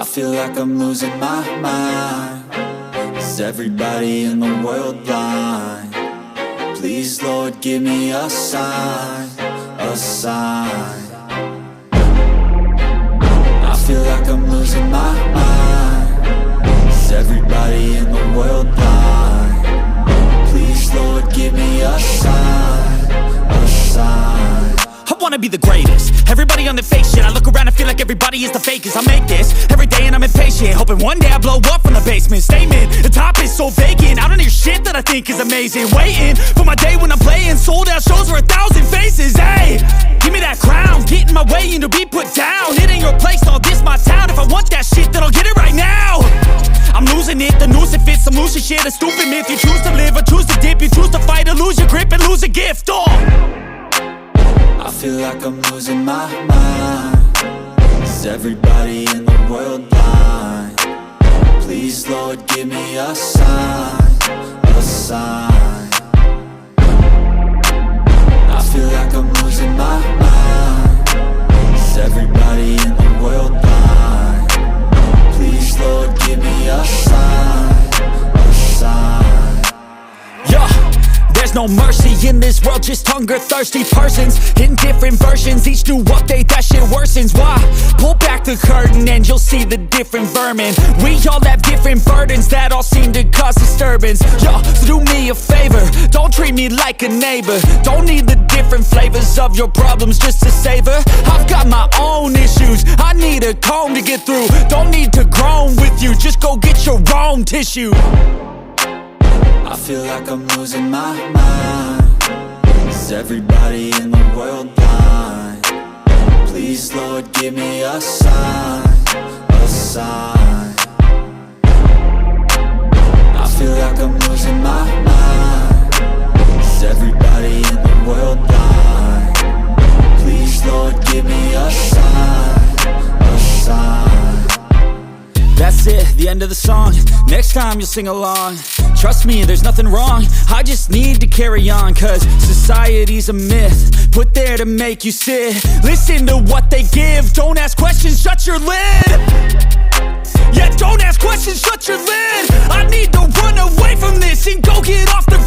I feel like I'm losing my mind. Is everybody in the world blind? Please, Lord, give me a sign, a sign. I feel like I'm losing my mind. Is everybody in the world blind? Please, Lord, give me a sign, a sign. I wanna be the greatest. Everybody on the fake shit. I look around and feel like everybody is the fakest. I make this every day and I'm impatient, hoping one day I blow up from the basement. Statement, the top is so vacant. I don't hear shit that I think is amazing. Waiting for my day when I'm playing sold out shows for 1,000 faces. Hey, give me that crown, get in my way and to be put down. It ain't your place, all this my town. If I want that shit, then I'll get it right now. I'm losing it, the noose it fits. I'm losing shit, a stupid myth. You choose to live or choose to dip. You choose to fight or lose your grip and lose a gift. I feel like I'm losing my mind. Is everybody in the world blind? Please, Lord, give me a sign, a sign. I feel like I'm losing my mind. Is everybody in the world blind? Please, Lord, give me a sign, a sign. Yeah. There's no mercy in this world, just hunger-thirsty persons in different versions. Each new update, that shit worsens. Why? Pull back the curtain and you'll see the different vermin. We all have different burdens that all seem to cause disturbance. Yo, so do me a favor, don't treat me like a neighbor. Don't need the different flavors of your problems just to savor. I've got my own issues, I need a comb to get through. Don't need to groan with you, just go get your own tissue. I feel like I'm losing my mind. Is everybody in the world blind? Please, Lord, give me a sign, a sign. I feel like I'm losing my mind. Is everybody in the world blind? Please, Lord, give me a sign, a sign. That's it, the end of the song. Next time you'll sing along. Trust me, there's nothing wrong. I just need to carry on, cause society's a myth put there to make you sit. Listen to what they give. Don't ask questions, shut your lid. Yeah, don't ask questions, shut your lid. I need to run away from this and go get off the